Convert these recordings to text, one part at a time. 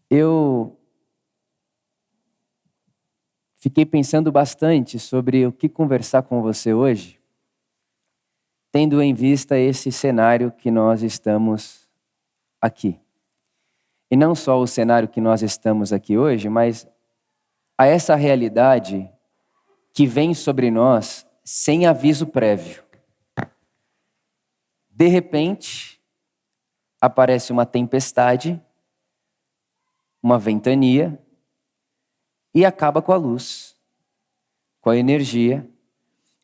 Eu fiquei pensando bastante sobre o que conversar com você hoje, tendo em vista esse cenário que nós estamos aqui. E não só o cenário que nós estamos aqui hoje, mas a essa realidade que vem sobre nós sem aviso prévio. De repente, aparece uma tempestade, uma ventania, e acaba com a luz, com a energia.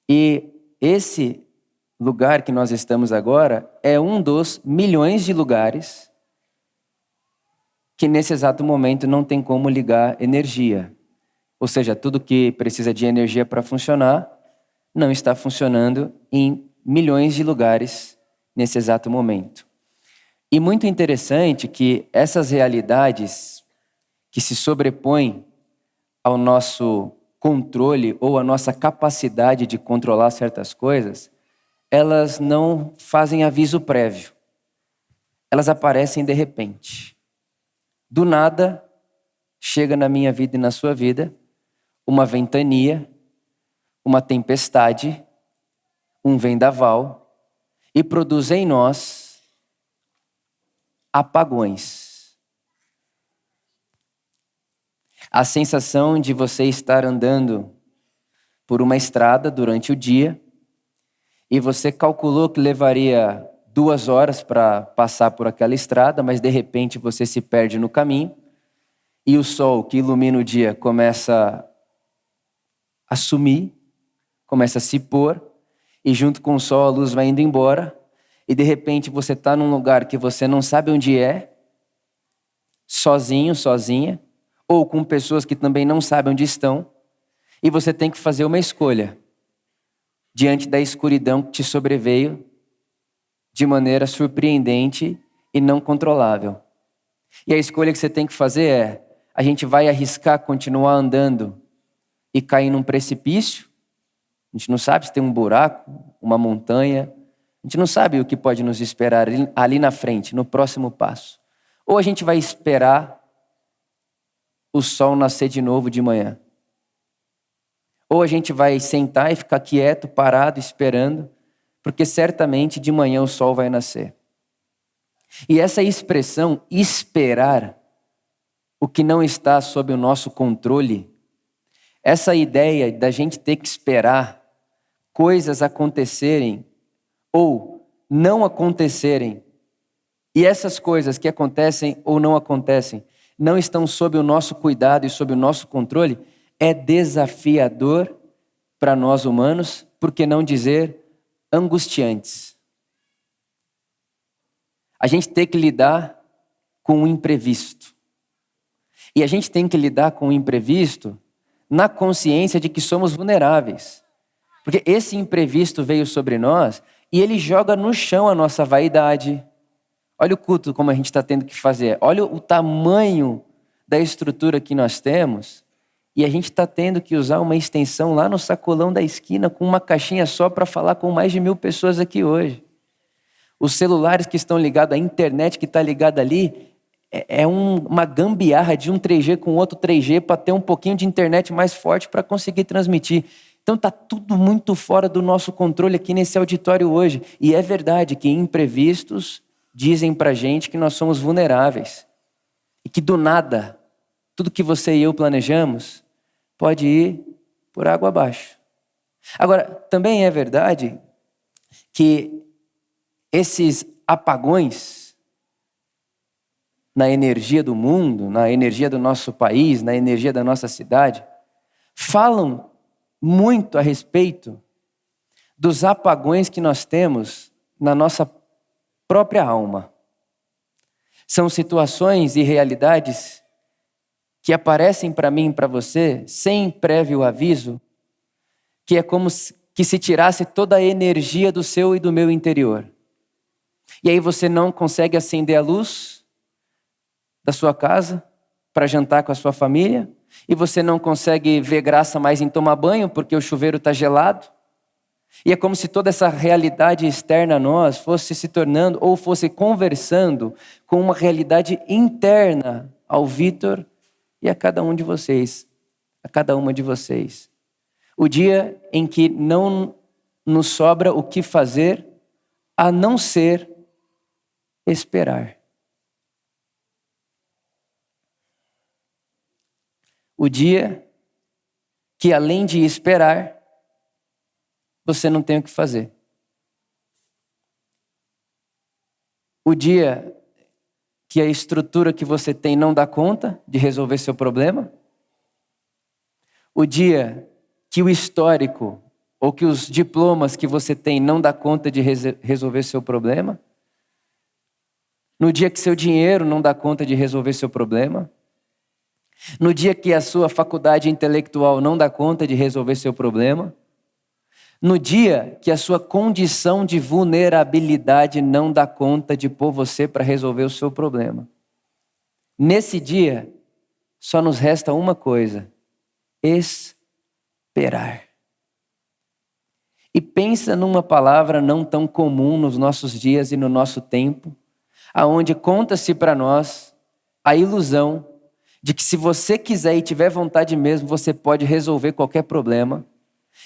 E esse lugar que nós estamos agora é um dos milhões de lugares que nesse exato momento não tem como ligar energia. Ou seja, tudo que precisa de energia para funcionar não está funcionando em milhões de lugares nesse exato momento. E muito interessante que essas realidades que se sobrepõem ao nosso controle ou à nossa capacidade de controlar certas coisas, elas não fazem aviso prévio. Elas aparecem de repente. Do nada, chega na minha vida e na sua vida uma ventania, uma tempestade, um vendaval, e produz em nós apagões. A sensação de você estar andando por uma estrada durante o dia e você calculou que levaria 2 horas para passar por aquela estrada, mas de repente você se perde no caminho e o sol que ilumina o dia começa a sumir, começa a se pôr, e junto com o sol a luz vai indo embora, e de repente você está num lugar que você não sabe onde é, sozinho, sozinha, ou com pessoas que também não sabem onde estão, e você tem que fazer uma escolha diante da escuridão que te sobreveio de maneira surpreendente e não controlável. E a escolha que você tem que fazer é: a gente vai arriscar continuar andando e cair num precipício? A gente não sabe se tem um buraco, uma montanha. A gente não sabe o que pode nos esperar ali na frente, no próximo passo. Ou a gente vai esperar o sol nascer de novo de manhã. Ou a gente vai sentar e ficar quieto, parado, esperando, porque certamente de manhã o sol vai nascer. E essa expressão, esperar o que não está sob o nosso controle, essa ideia da gente ter que esperar coisas acontecerem ou não acontecerem, e essas coisas que acontecem ou não acontecem não estão sob o nosso cuidado e sob o nosso controle, é desafiador para nós humanos, por que não dizer angustiantes. A gente tem que lidar com o imprevisto. E a gente tem que lidar com o imprevisto na consciência de que somos vulneráveis. Porque esse imprevisto veio sobre nós e ele joga no chão a nossa vaidade. Olha o culto como a gente está tendo que fazer. Olha o tamanho da estrutura que nós temos. E a gente está tendo que usar uma extensão lá no sacolão da esquina com uma caixinha só para falar com mais de 1.000 pessoas aqui hoje. Os celulares que estão ligados, a internet que está ligada ali, é uma gambiarra de um 3G com outro 3G para ter um pouquinho de internet mais forte para conseguir transmitir. Então está tudo muito fora do nosso controle aqui nesse auditório hoje. E é verdade que imprevistos dizem para a gente que nós somos vulneráveis. E que do nada, tudo que você e eu planejamos pode ir por água abaixo. Agora, também é verdade que esses apagões na energia do mundo, na energia do nosso país, na energia da nossa cidade, falam muito a respeito dos apagões que nós temos na nossa própria alma. São situações e realidades que aparecem para mim e para você sem prévio aviso, que é como que se tirasse toda a energia do seu e do meu interior. E aí você não consegue acender a luz da sua casa para jantar com a sua família, e você não consegue ver graça mais em tomar banho porque o chuveiro está gelado. E é como se toda essa realidade externa a nós fosse se tornando ou fosse conversando com uma realidade interna ao Vitor e a cada um de vocês, a cada uma de vocês. O dia em que não nos sobra o que fazer a não ser esperar. O dia que, além de esperar, você não tem o que fazer. O dia que a estrutura que você tem não dá conta de resolver seu problema. O dia que o histórico ou que os diplomas que você tem não dá conta de resolver seu problema. No dia que seu dinheiro não dá conta de resolver seu problema. No dia que a sua faculdade intelectual não dá conta de resolver seu problema. No dia que a sua condição de vulnerabilidade não dá conta de pôr você para resolver o seu problema. Nesse dia, só nos resta uma coisa: esperar. E pensa numa palavra não tão comum nos nossos dias e no nosso tempo, aonde conta-se para nós a ilusão de que se você quiser e tiver vontade mesmo, você pode resolver qualquer problema,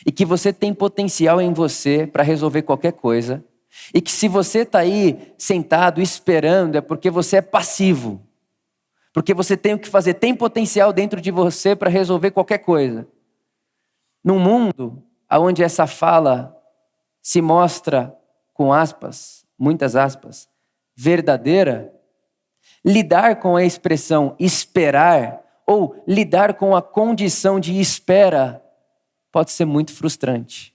e que você tem potencial em você para resolver qualquer coisa, e que se você está aí sentado esperando é porque você é passivo, porque você tem o que fazer, tem potencial dentro de você para resolver qualquer coisa. Num mundo onde essa fala se mostra, com aspas, muitas aspas, verdadeira, lidar com a expressão esperar ou lidar com a condição de espera pode ser muito frustrante.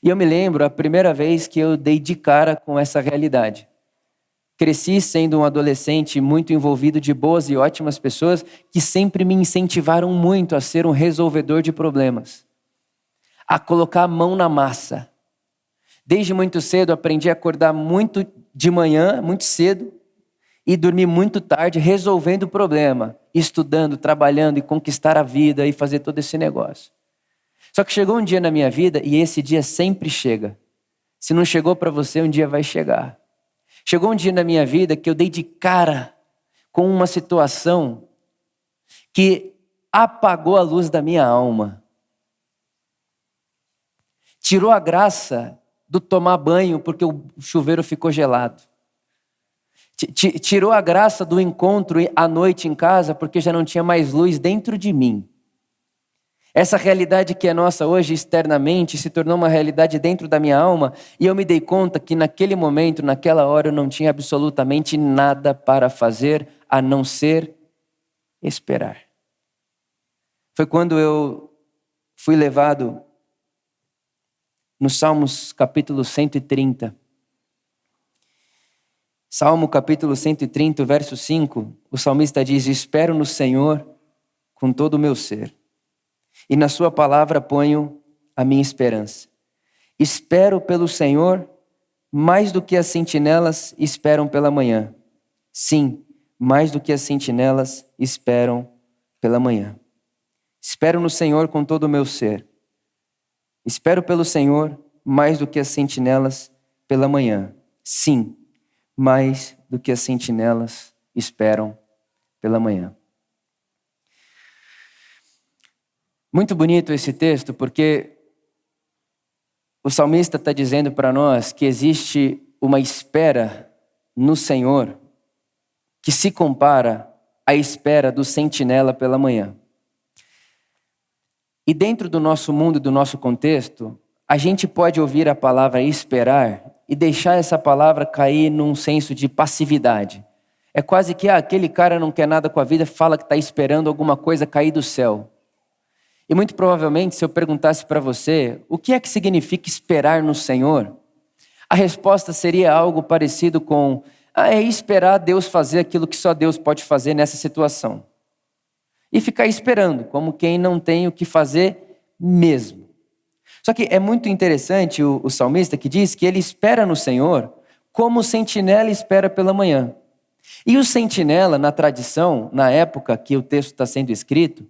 E eu me lembro a primeira vez que eu dei de cara com essa realidade. Cresci sendo um adolescente muito envolvido de boas e ótimas pessoas que sempre me incentivaram muito a ser um resolvedor de problemas, a colocar a mão na massa. Desde muito cedo aprendi a acordar muito de manhã, muito cedo, e dormir muito tarde resolvendo o problema, estudando, trabalhando e conquistar a vida e fazer todo esse negócio. Só que chegou um dia na minha vida, e esse dia sempre chega. Se não chegou para você, um dia vai chegar. Chegou um dia na minha vida que eu dei de cara com uma situação que apagou a luz da minha alma. Tirou a graça do tomar banho porque o chuveiro ficou gelado. Tirou a graça do encontro à noite em casa porque já não tinha mais luz dentro de mim. Essa realidade que é nossa hoje externamente se tornou uma realidade dentro da minha alma, e eu me dei conta que naquele momento, naquela hora, eu não tinha absolutamente nada para fazer a não ser esperar. Foi quando eu fui levado no Salmos capítulo 130. Salmo capítulo 130, verso 5, o salmista diz: espero no Senhor com todo o meu ser, e na sua palavra ponho a minha esperança. Espero pelo Senhor mais do que as sentinelas esperam pela manhã. Sim, mais do que as sentinelas esperam pela manhã. Espero no Senhor com todo o meu ser. Espero pelo Senhor mais do que as sentinelas pela manhã. Sim, mais do que as sentinelas esperam pela manhã. Muito bonito esse texto, porque o salmista está dizendo para nós que existe uma espera no Senhor que se compara à espera do sentinela pela manhã. E dentro do nosso mundo e do nosso contexto, a gente pode ouvir a palavra esperar e deixar essa palavra cair num senso de passividade. É quase que aquele cara não quer nada com a vida, fala que está esperando alguma coisa cair do céu. E muito provavelmente, se eu perguntasse para você, o que é que significa esperar no Senhor? A resposta seria algo parecido com: é esperar Deus fazer aquilo que só Deus pode fazer nessa situação. E ficar esperando, como quem não tem o que fazer mesmo. Só que é muito interessante o salmista que diz que ele espera no Senhor como o sentinela espera pela manhã. E o sentinela, na tradição, na época que o texto está sendo escrito,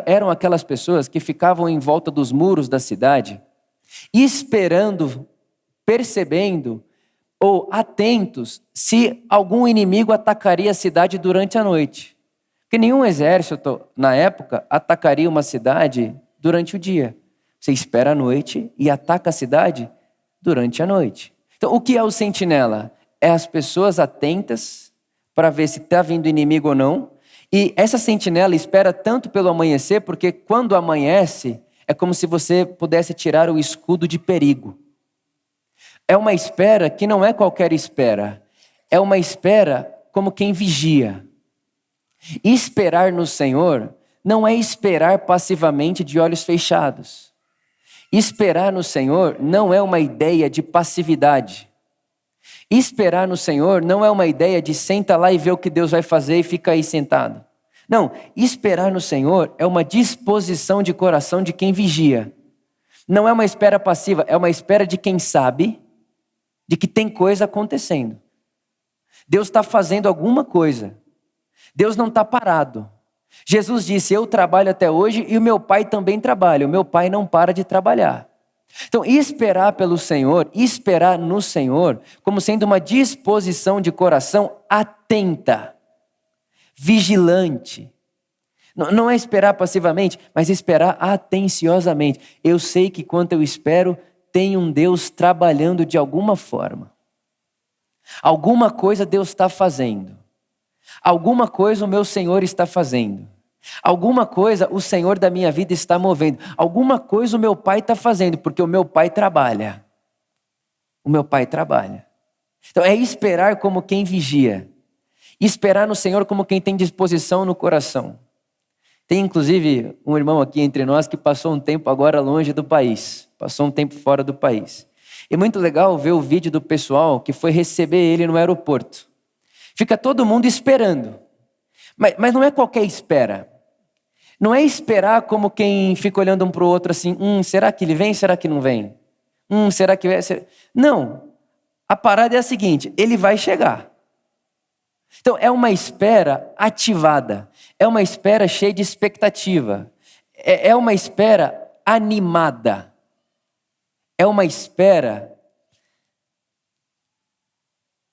eram aquelas pessoas que ficavam em volta dos muros da cidade, esperando, percebendo ou atentos se algum inimigo atacaria a cidade durante a noite. Porque nenhum exército, na época, atacaria uma cidade durante o dia. Você espera a noite e ataca a cidade durante a noite. Então, o que é o sentinela? É as pessoas atentas para ver se está vindo inimigo ou não. E essa sentinela espera tanto pelo amanhecer, porque quando amanhece, é como se você pudesse tirar o escudo de perigo. É uma espera que não é qualquer espera. É uma espera como quem vigia. Esperar no Senhor não é esperar passivamente de olhos fechados. Esperar no Senhor não é uma ideia de passividade. Esperar no Senhor não é uma ideia de senta lá e ver o que Deus vai fazer e fica aí sentado. Não, esperar no Senhor é uma disposição de coração de quem vigia. Não é uma espera passiva, é uma espera de quem sabe de que tem coisa acontecendo. Deus está fazendo alguma coisa. Deus não está parado. Jesus disse, eu trabalho até hoje e o meu Pai também trabalha. O meu Pai não para de trabalhar. Então, esperar pelo Senhor, esperar no Senhor, como sendo uma disposição de coração atenta, vigilante. Não é esperar passivamente, mas esperar atenciosamente. Eu sei que quando eu espero, tem um Deus trabalhando de alguma forma. Alguma coisa Deus está fazendo. Alguma coisa o meu Senhor está fazendo. Alguma coisa o Senhor da minha vida está movendo. Alguma coisa o meu Pai está fazendo, porque o meu Pai trabalha. O meu Pai trabalha. Então é esperar como quem vigia. Esperar no Senhor como quem tem disposição no coração. Tem inclusive um irmão aqui entre nós que passou um tempo agora longe do país. Passou um tempo fora do país. É muito legal ver o vídeo do pessoal que foi receber ele no aeroporto. Fica todo mundo esperando. Mas não é qualquer espera. Não é esperar como quem fica olhando um para o outro assim, será que ele vem, será que não vem? Será que vai? Não. A parada é a seguinte, ele vai chegar. Então é uma espera ativada. É uma espera cheia de expectativa. É uma espera animada. É uma espera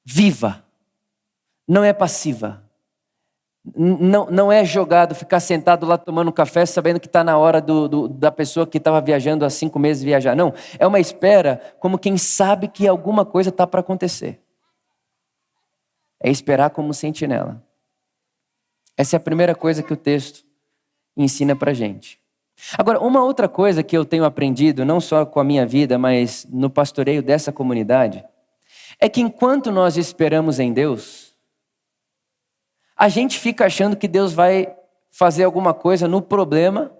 viva. Não é passiva. Não é jogado, ficar sentado lá tomando café sabendo que está na hora da pessoa que estava viajando há 5 meses viajar. Não, é uma espera como quem sabe que alguma coisa está para acontecer. É esperar como sentinela. Essa é a primeira coisa que o texto ensina para a gente. Agora, uma outra coisa que eu tenho aprendido, não só com a minha vida, mas no pastoreio dessa comunidade, é que enquanto nós esperamos em Deus, a gente fica achando que Deus vai fazer alguma coisa no problema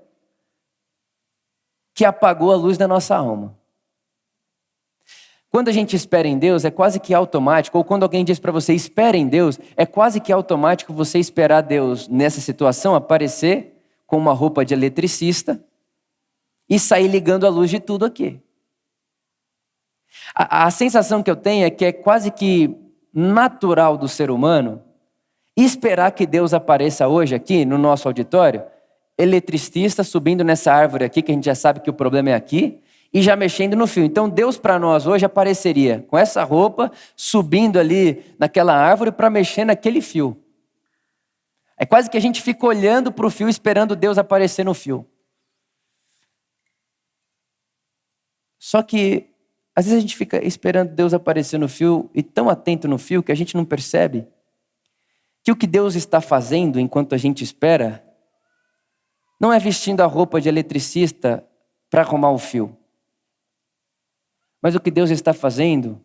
que apagou a luz da nossa alma. Quando a gente espera em Deus, é quase que automático, ou quando alguém diz para você, espere em Deus, é quase que automático você esperar Deus, nessa situação, aparecer com uma roupa de eletricista e sair ligando a luz de tudo aqui. A sensação que eu tenho é que é quase que natural do ser humano esperar que Deus apareça hoje aqui no nosso auditório, eletricista subindo nessa árvore aqui, que a gente já sabe que o problema é aqui, e já mexendo no fio. Então Deus para nós hoje apareceria com essa roupa, subindo ali naquela árvore para mexer naquele fio. É quase que a gente fica olhando para o fio, esperando Deus aparecer no fio. Só que às vezes a gente fica esperando Deus aparecer no fio e tão atento no fio que a gente não percebe que o que Deus está fazendo enquanto a gente espera não é vestindo a roupa de eletricista para arrumar o fio. Mas o que Deus está fazendo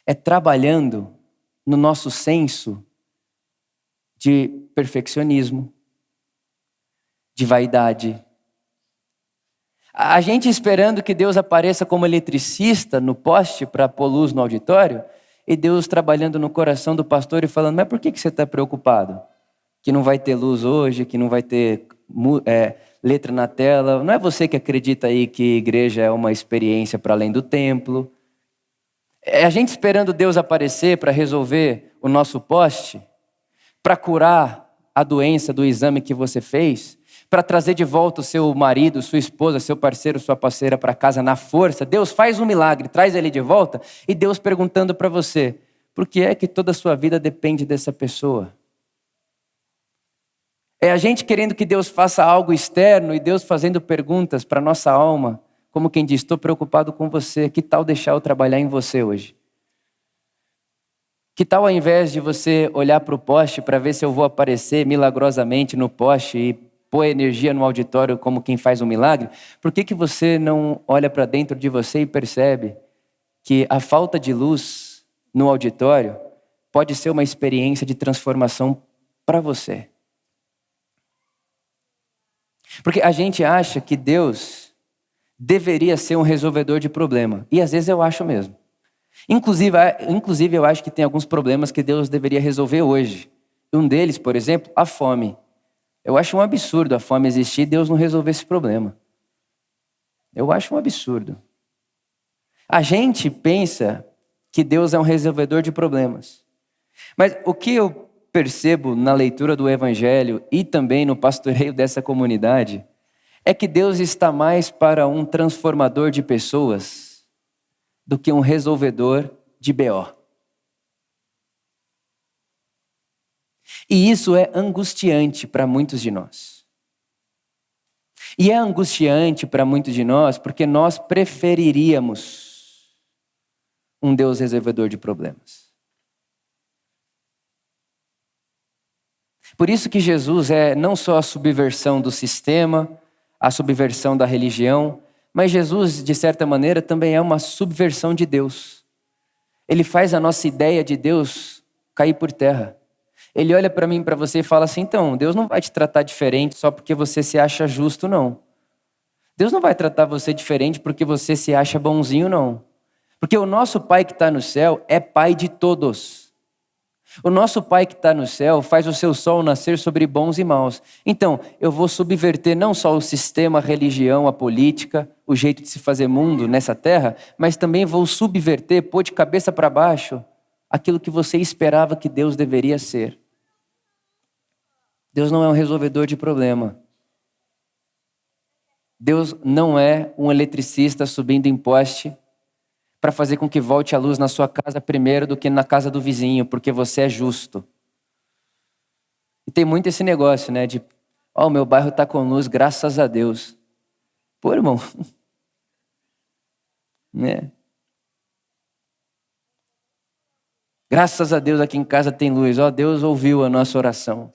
é trabalhando no nosso senso de perfeccionismo, de vaidade. A gente esperando que Deus apareça como eletricista no poste para pôr luz no auditório, e Deus trabalhando no coração do pastor e falando, mas por que você está preocupado? Que não vai ter luz hoje, que não vai ter letra na tela. Não é você que acredita aí que igreja é uma experiência para além do templo. É a gente esperando Deus aparecer para resolver o nosso poste, para curar a doença do exame que você fez, para trazer de volta o seu marido, sua esposa, seu parceiro, sua parceira para casa na força. Deus faz um milagre, traz ele de volta, e Deus perguntando para você, por que é que toda a sua vida depende dessa pessoa? É a gente querendo que Deus faça algo externo e Deus fazendo perguntas para a nossa alma, como quem diz, estou preocupado com você, que tal deixar eu trabalhar em você hoje? Que tal ao invés de você olhar para o poste para ver se eu vou aparecer milagrosamente no poste e pôr energia no auditório como quem faz um milagre, por que você não olha para dentro de você e percebe que a falta de luz no auditório pode ser uma experiência de transformação para você? Porque a gente acha que Deus deveria ser um resolvedor de problema. E às vezes eu acho mesmo. Inclusive eu acho que tem alguns problemas que Deus deveria resolver hoje. Um deles, por exemplo, a fome. Eu acho um absurdo a fome existir e Deus não resolver esse problema. Eu acho um absurdo. A gente pensa que Deus é um resolvedor de problemas. Mas o que eu percebo na leitura do Evangelho e também no pastoreio dessa comunidade é que Deus está mais para um transformador de pessoas do que um resolvedor de BO. E isso é angustiante para muitos de nós. E é angustiante para muitos de nós porque nós preferiríamos um Deus resolvedor de problemas. Por isso que Jesus é não só a subversão do sistema, a subversão da religião, mas Jesus, de certa maneira, também é uma subversão de Deus. Ele faz a nossa ideia de Deus cair por terra. Ele olha para mim, para você e fala assim, então, Deus não vai te tratar diferente só porque você se acha justo, não. Deus não vai tratar você diferente porque você se acha bonzinho, não. Porque o nosso Pai que está no céu é Pai de todos. O nosso Pai que está no céu faz o seu sol nascer sobre bons e maus. Então, eu vou subverter não só o sistema, a religião, a política, o jeito de se fazer mundo nessa terra, mas também vou subverter, pôr de cabeça para baixo, aquilo que você esperava que Deus deveria ser. Deus não é um resolvedor de problema. Deus não é um eletricista subindo em poste para fazer com que volte a luz na sua casa primeiro do que na casa do vizinho, porque você é justo. E tem muito esse negócio, né, de, o meu bairro está com luz, graças a Deus. Pô, irmão, né? Graças a Deus aqui em casa tem luz, Deus ouviu a nossa oração.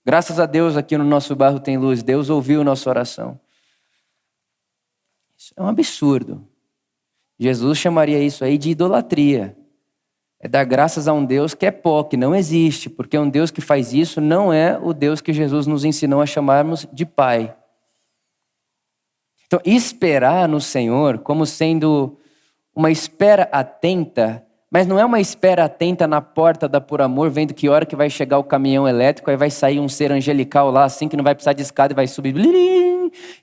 Graças a Deus aqui no nosso bairro tem luz, Deus ouviu a nossa oração. Isso é um absurdo. Jesus chamaria isso aí de idolatria. É dar graças a um Deus que é pó, que não existe, porque um Deus que faz isso não é o Deus que Jesus nos ensinou a chamarmos de Pai. Então, esperar no Senhor como sendo uma espera atenta, mas não é uma espera atenta na porta da Por Amor, vendo que hora que vai chegar o caminhão elétrico, aí vai sair um ser angelical lá, assim que não vai precisar de escada e vai subir,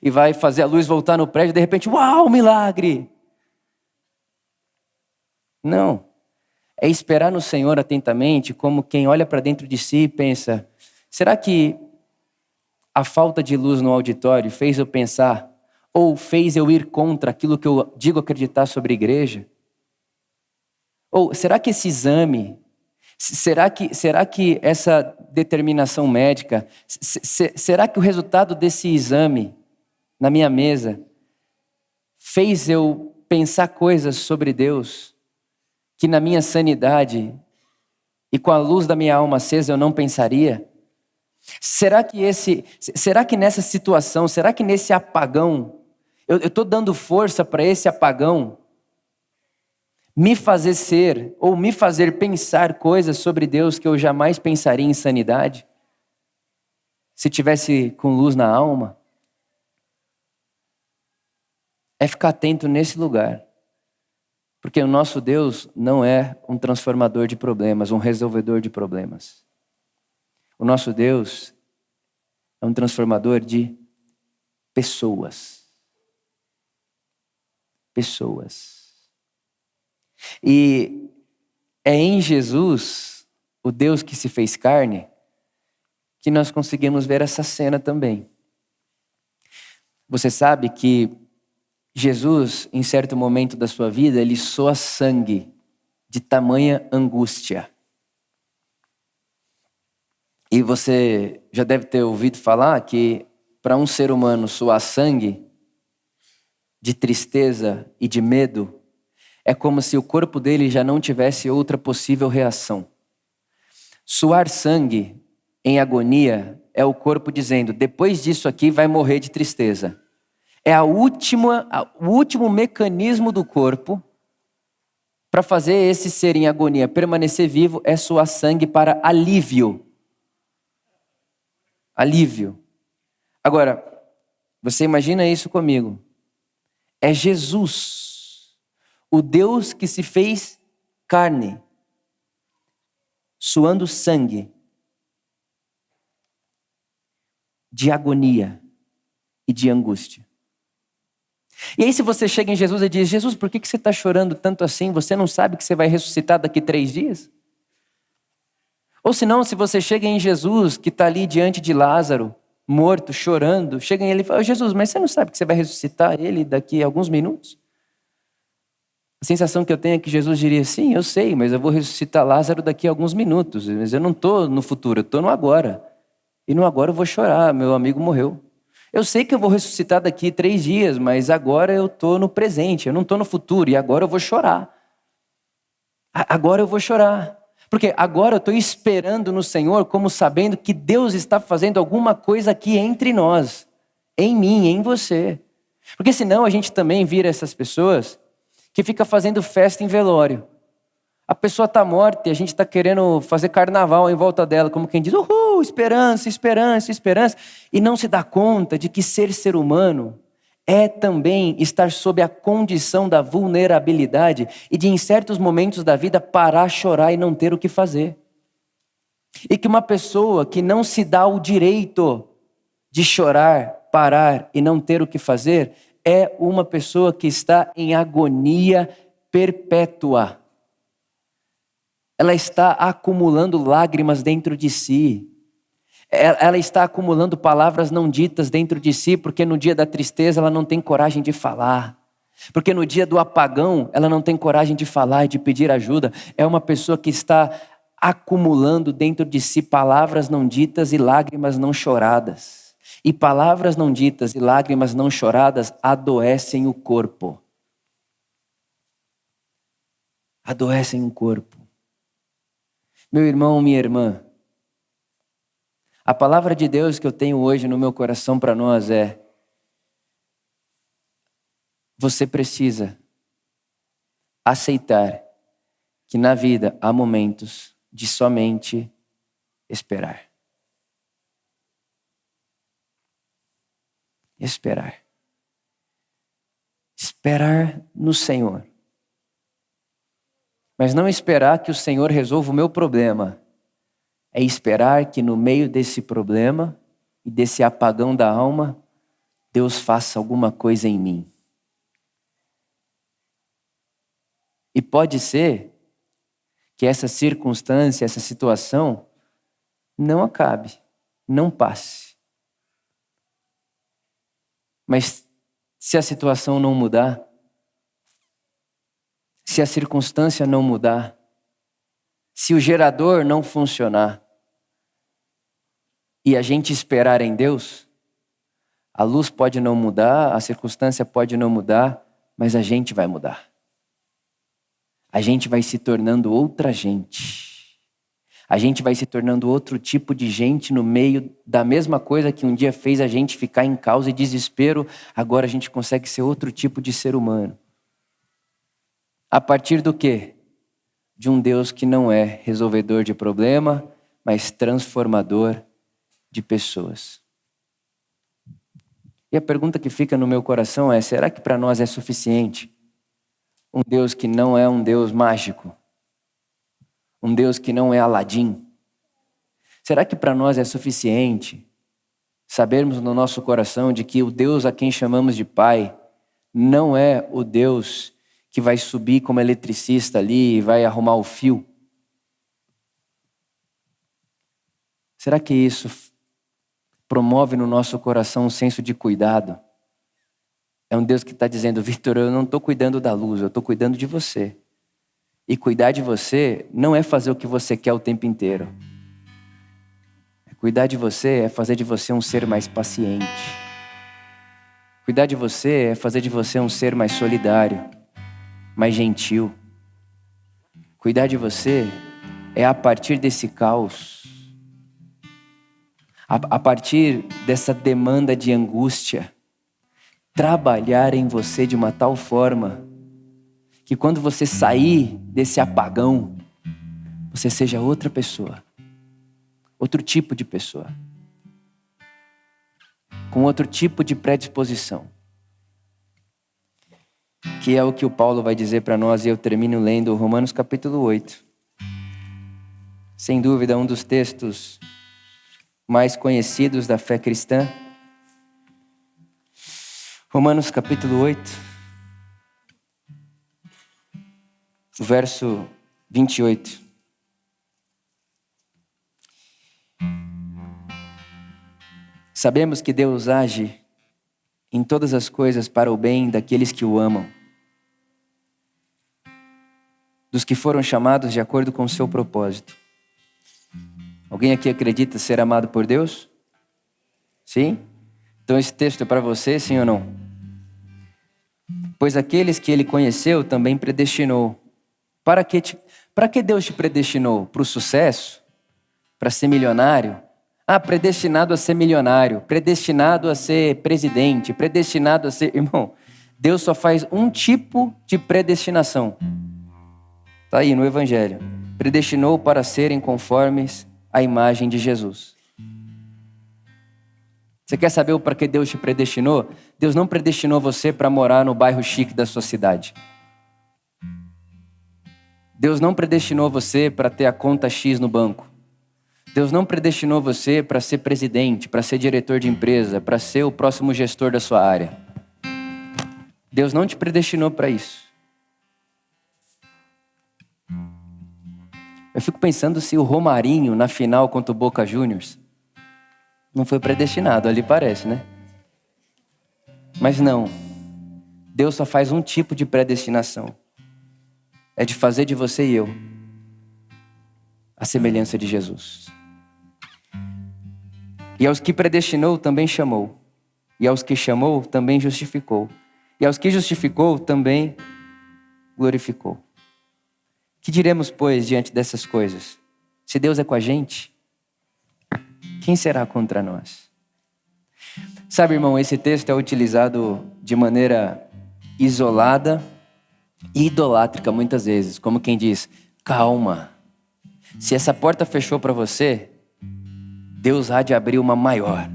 e vai fazer a luz voltar no prédio, e de repente, uau, milagre! Não. É esperar no Senhor atentamente, como quem olha para dentro de si e pensa, será que a falta de luz no auditório fez eu pensar, ou fez eu ir contra aquilo que eu digo acreditar sobre a igreja? Ou será que esse exame, será que essa determinação médica, será que o resultado desse exame na minha mesa fez eu pensar coisas sobre Deus que na minha sanidade e com a luz da minha alma acesa eu não pensaria? Será que nessa situação, será que nesse apagão, eu estou dando força para esse apagão me fazer ser, ou me fazer pensar coisas sobre Deus que eu jamais pensaria em sanidade? Se tivesse com luz na alma? É ficar atento nesse lugar. Porque o nosso Deus não é um transformador de problemas, um resolvedor de problemas. O nosso Deus é um transformador de pessoas. Pessoas. E é em Jesus, o Deus que se fez carne, que nós conseguimos ver essa cena também. Você sabe que Jesus, em certo momento da sua vida, ele soa sangue de tamanha angústia. E você já deve ter ouvido falar que para um ser humano suar sangue de tristeza e de medo, é como se o corpo dele já não tivesse outra possível reação. Suar sangue em agonia é o corpo dizendo, depois disso aqui vai morrer de tristeza. É o último mecanismo do corpo para fazer esse ser em agonia permanecer vivo, é suar sangue para alívio. Alívio. Agora, você imagina isso comigo. É Jesus, o Deus que se fez carne, suando sangue de agonia e de angústia. E aí se você chega em Jesus e diz, Jesus, por que você está chorando tanto assim? Você não sabe que você vai ressuscitar daqui 3 dias? Ou se não, se você chega em Jesus, que está ali diante de Lázaro, morto, chorando, chega em ele e fala, Jesus, mas você não sabe que você vai ressuscitar ele daqui a alguns minutos? A sensação que eu tenho é que Jesus diria, sim, eu sei, mas eu vou ressuscitar Lázaro daqui a alguns minutos, mas eu não estou no futuro, eu estou no agora. E no agora eu vou chorar, meu amigo morreu. Eu sei que eu vou ressuscitar daqui 3 dias, mas agora eu estou no presente, eu não estou no futuro, e agora eu vou chorar. Agora eu vou chorar. Porque agora eu estou esperando no Senhor, como sabendo que Deus está fazendo alguma coisa aqui entre nós, em mim, em você. Porque senão a gente também vira essas pessoas que fica fazendo festa em velório. A pessoa está morta e a gente está querendo fazer carnaval em volta dela, como quem diz, uhul, esperança, esperança, esperança. E não se dá conta de que ser humano é também estar sob a condição da vulnerabilidade e de em certos momentos da vida parar, chorar e não ter o que fazer. E que uma pessoa que não se dá o direito de chorar, parar e não ter o que fazer, é uma pessoa que está em agonia perpétua. Ela está acumulando lágrimas dentro de si. Ela está acumulando palavras não ditas dentro de si, porque no dia da tristeza ela não tem coragem de falar. Porque no dia do apagão ela não tem coragem de falar e de pedir ajuda. É uma pessoa que está acumulando dentro de si palavras não ditas e lágrimas não choradas. E palavras não ditas e lágrimas não choradas adoecem o corpo. Adoecem o corpo. Meu irmão, minha irmã, a palavra de Deus que eu tenho hoje no meu coração para nós é: você precisa aceitar que na vida há momentos de somente esperar. Esperar. Esperar no Senhor. Mas não esperar que o Senhor resolva o meu problema. É esperar que no meio desse problema e desse apagão da alma, Deus faça alguma coisa em mim. E pode ser que essa circunstância, essa situação, não acabe, não passe. Mas se a situação não mudar, se a circunstância não mudar, se o gerador não funcionar, e a gente esperar em Deus, a luz pode não mudar, a circunstância pode não mudar, mas a gente vai mudar. A gente vai se tornando outra gente. A gente vai se tornando outro tipo de gente no meio da mesma coisa que um dia fez a gente ficar em causa e desespero, agora a gente consegue ser outro tipo de ser humano. A partir do quê? De um Deus que não é resolvedor de problema, mas transformador de pessoas. E a pergunta que fica no meu coração é: será que para nós é suficiente um Deus que não é um Deus mágico? Um Deus que não é Aladim? Será que para nós é suficiente sabermos no nosso coração de que o Deus a quem chamamos de Pai não é o Deus que vai subir como eletricista ali e vai arrumar o fio? Será que isso promove no nosso coração um senso de cuidado? É um Deus que está dizendo, Vitor, eu não estou cuidando da luz, eu estou cuidando de você. E cuidar de você não é fazer o que você quer o tempo inteiro. Cuidar de você é fazer de você um ser mais paciente. Cuidar de você é fazer de você um ser mais solidário, mais gentil. Cuidar de você é a partir desse caos, a partir dessa demanda de angústia, trabalhar em você de uma tal forma que quando você sair desse apagão, você seja outra pessoa, outro tipo de pessoa, com outro tipo de predisposição. Que é o que o Paulo vai dizer para nós, e eu termino lendo Romanos capítulo 8. Sem dúvida, um dos textos mais conhecidos da fé cristã. Romanos capítulo 8, verso 28. Sabemos que Deus age em todas as coisas para o bem daqueles que o amam, dos que foram chamados de acordo com o seu propósito. Alguém aqui acredita ser amado por Deus? Sim? Então esse texto é para você, sim ou não? Pois aqueles que ele conheceu também predestinou. Para que Deus te predestinou? Para o sucesso? Para ser milionário? Predestinado a ser milionário, predestinado a ser presidente, predestinado a ser... Irmão, Deus só faz um tipo de predestinação. Está aí no Evangelho. Predestinou para serem conformes à imagem de Jesus. Você quer saber o para que Deus te predestinou? Deus não predestinou você para morar no bairro chique da sua cidade. Deus não predestinou você para ter a conta X no banco. Deus não predestinou você para ser presidente, para ser diretor de empresa, para ser o próximo gestor da sua área. Deus não te predestinou para isso. Eu fico pensando se o Romarinho, na final contra o Boca Juniors, não foi predestinado, ali parece, né? Mas não. Deus só faz um tipo de predestinação. É de fazer de você e eu a semelhança de Jesus. E aos que predestinou, também chamou. E aos que chamou, também justificou. E aos que justificou, também glorificou. Que diremos, pois, diante dessas coisas? Se Deus é com a gente, quem será contra nós? Sabe, irmão, esse texto é utilizado de maneira isolada e idolátrica muitas vezes. Como quem diz, calma. Se essa porta fechou para você, Deus há de abrir uma maior.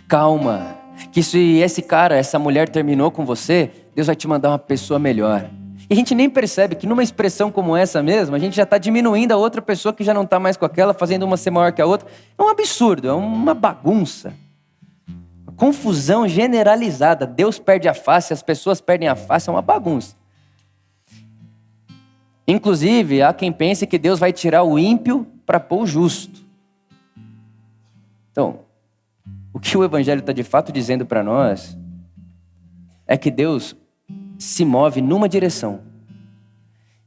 Calma, que se esse cara, essa mulher terminou com você, Deus vai te mandar uma pessoa melhor. E a gente nem percebe que numa expressão como essa mesmo, a gente já está diminuindo a outra pessoa que já não está mais com aquela, fazendo uma ser maior que a outra. É um absurdo, é uma bagunça. Uma confusão generalizada. Deus perde a face, as pessoas perdem a face, é uma bagunça. Inclusive, há quem pense que Deus vai tirar o ímpio para pôr o justo. Então, o que o Evangelho está de fato dizendo para nós é que Deus se move numa direção.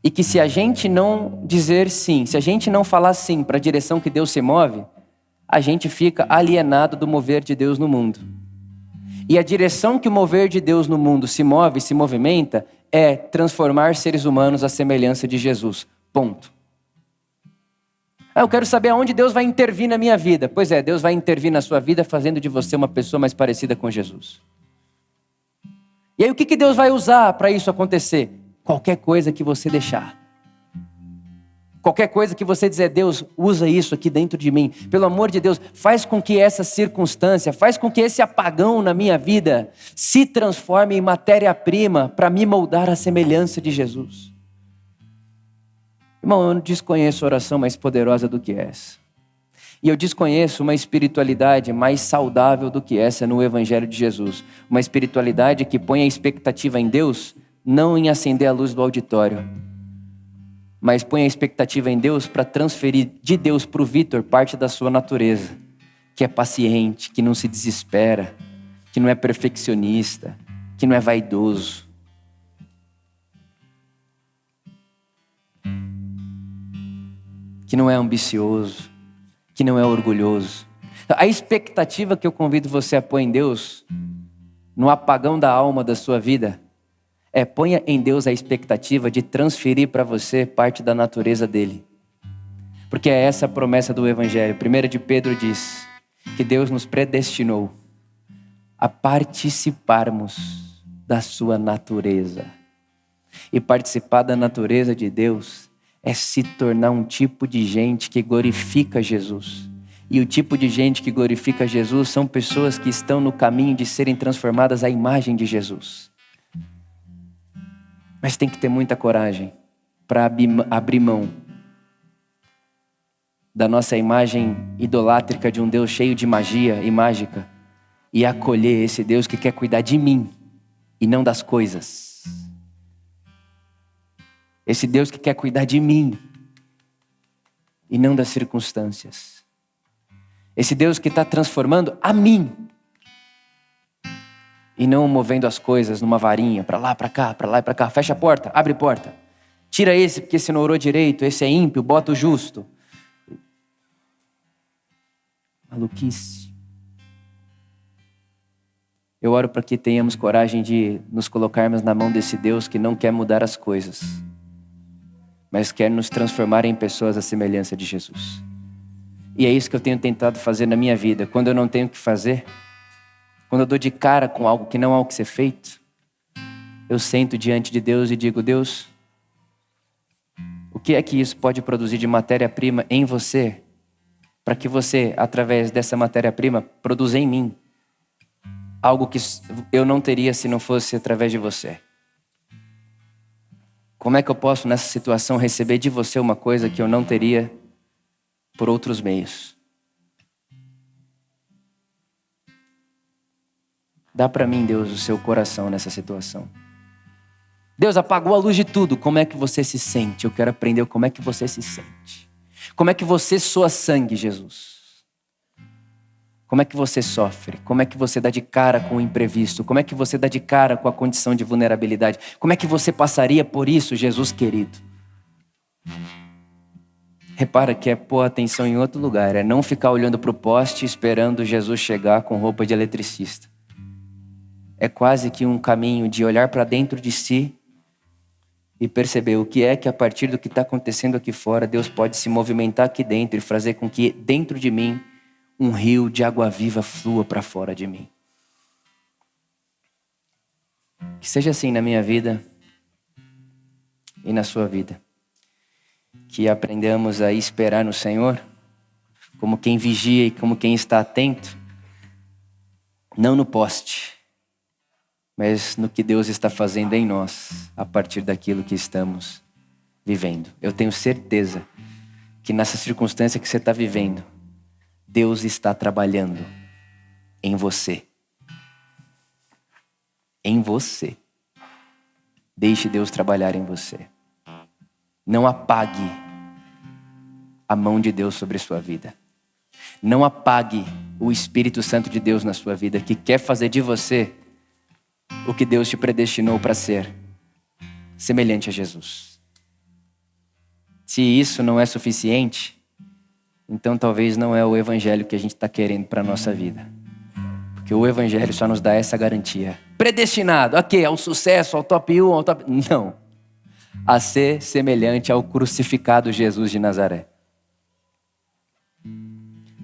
E que se a gente não dizer sim, se a gente não falar sim para a direção que Deus se move, a gente fica alienado do mover de Deus no mundo. E a direção que o mover de Deus no mundo se move, se movimenta, é transformar seres humanos à semelhança de Jesus. Ponto. Eu quero saber aonde Deus vai intervir na minha vida. Pois é, Deus vai intervir na sua vida fazendo de você uma pessoa mais parecida com Jesus. E aí o que Deus vai usar para isso acontecer? Qualquer coisa que você deixar. Qualquer coisa que você dizer, Deus, usa isso aqui dentro de mim. Pelo amor de Deus, faz com que essa circunstância, faz com que esse apagão na minha vida se transforme em matéria-prima para me moldar à semelhança de Jesus. Irmão, eu não desconheço oração mais poderosa do que essa. E eu desconheço uma espiritualidade mais saudável do que essa no Evangelho de Jesus. Uma espiritualidade que põe a expectativa em Deus, não em acender a luz do auditório, mas põe a expectativa em Deus para transferir de Deus para o Vitor parte da sua natureza, que é paciente, que não se desespera, que não é perfeccionista, que não é vaidoso, que não é ambicioso, que não é orgulhoso. A expectativa que eu convido você a pôr em Deus, no apagão da alma da sua vida, ponha em Deus a expectativa de transferir para você parte da natureza dele. Porque é essa a promessa do Evangelho. 1 de Pedro diz que Deus nos predestinou a participarmos da sua natureza. E participar da natureza de Deus é se tornar um tipo de gente que glorifica Jesus. E o tipo de gente que glorifica Jesus são pessoas que estão no caminho de serem transformadas à imagem de Jesus. Mas tem que ter muita coragem para abrir mão da nossa imagem idolátrica de um Deus cheio de magia e mágica e acolher esse Deus que quer cuidar de mim e não das coisas. Esse Deus que quer cuidar de mim e não das circunstâncias. Esse Deus que está transformando a mim e não movendo as coisas numa varinha, para lá, para cá, para lá e para cá. Fecha a porta, abre a porta. Tira esse porque esse não orou direito, esse é ímpio, bota o justo. Maluquice. Eu oro para que tenhamos coragem de nos colocarmos na mão desse Deus que não quer mudar as coisas, mas quer nos transformar em pessoas à semelhança de Jesus. E é isso que eu tenho tentado fazer na minha vida. Quando eu não tenho o que fazer, quando eu dou de cara com algo que não há o que ser feito, eu sento diante de Deus e digo: Deus, o que é que isso pode produzir de matéria-prima em você, para que você, através dessa matéria-prima, produza em mim algo que eu não teria se não fosse através de você? Como é que eu posso, nessa situação, receber de você uma coisa que eu não teria por outros meios? Dá para mim, Deus, o seu coração nessa situação. Deus apagou a luz de tudo. Como é que você se sente? Eu quero aprender como é que você se sente. Como é que você soa sangue, Jesus? Como é que você sofre? Como é que você dá de cara com o imprevisto? Como é que você dá de cara com a condição de vulnerabilidade? Como é que você passaria por isso, Jesus querido? Repara que é pôr atenção em outro lugar. É não ficar olhando para o poste esperando Jesus chegar com roupa de eletricista. É quase que um caminho de olhar para dentro de si e perceber o que é que a partir do que está acontecendo aqui fora, Deus pode se movimentar aqui dentro e fazer com que dentro de mim um rio de água viva flua para fora de mim. Que seja assim na minha vida e na sua vida. Que aprendamos a esperar no Senhor como quem vigia e como quem está atento, não no poste, mas no que Deus está fazendo em nós, a partir daquilo que estamos vivendo. Eu tenho certeza que nessa circunstância que você está vivendo, Deus está trabalhando em você. Em você. Deixe Deus trabalhar em você. Não apague a mão de Deus sobre a sua vida. Não apague o Espírito Santo de Deus na sua vida, que quer fazer de você o que Deus te predestinou para ser, semelhante a Jesus. Se isso não é suficiente, então talvez não é o Evangelho que a gente está querendo para a nossa vida. Porque o Evangelho só nos dá essa garantia. Predestinado, a quê? Ao sucesso, ao top 1, ao top... Não. A ser semelhante ao crucificado Jesus de Nazaré.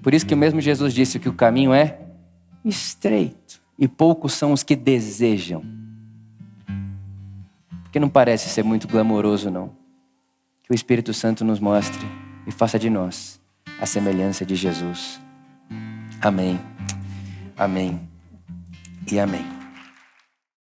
Por isso que o mesmo Jesus disse que o caminho é estreito e poucos são os que desejam. Porque não parece ser muito glamouroso, não. Que o Espírito Santo nos mostre e faça de nós a semelhança de Jesus. Amém. Amém. E amém.